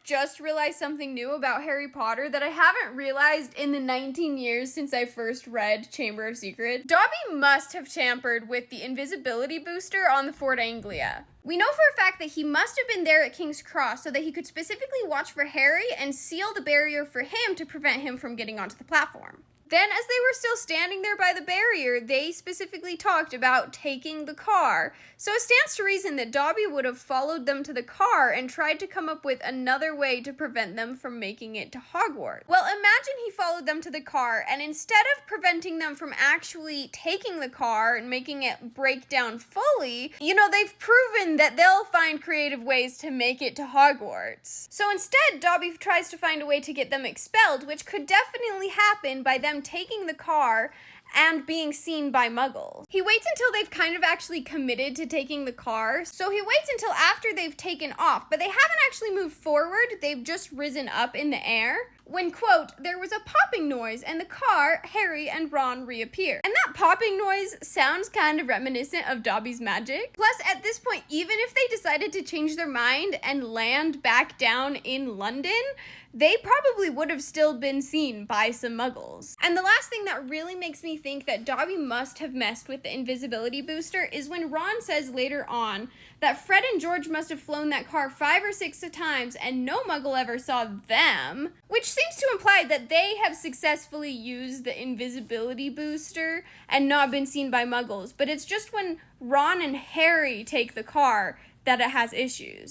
just realized something new about Harry Potter that I haven't realized in the 19 years since I first read Chamber of Secrets. Dobby must have tampered with the invisibility booster on the Fort Anglia. We know for a fact that he must have been there at King's Cross so that he could specifically watch for Harry and seal the barrier for him to prevent him from getting onto the platform. Then, as they were still standing there by the barrier, they specifically talked about taking the car. So it stands to reason that Dobby would have followed them to the car and tried to come up with another way to prevent them from making it to Hogwarts. Well, imagine he followed them to the car, and instead of preventing them from actually taking the car and making it break down fully, they've proven that they'll find creative ways to make it to Hogwarts. So instead, Dobby tries to find a way to get them expelled, which could definitely happen by them taking the car and being seen by Muggles. He waits until they've kind of actually committed to taking the car, so he waits until after they've taken off, but they haven't actually moved forward, they've just risen up in the air, when, quote, there was a popping noise and the car, Harry, and Ron reappear. And that popping noise sounds kind of reminiscent of Dobby's magic. Plus, at this point, even if they decided to change their mind and land back down in London, they probably would have still been seen by some Muggles. And the last thing that really makes me think that Dobby must have messed with the invisibility booster is when Ron says later on that Fred and George must have flown that car 5 or 6 times and no Muggle ever saw them, which seems to imply that they have successfully used the invisibility booster and not been seen by Muggles, but it's just when Ron and Harry take the car that it has issues.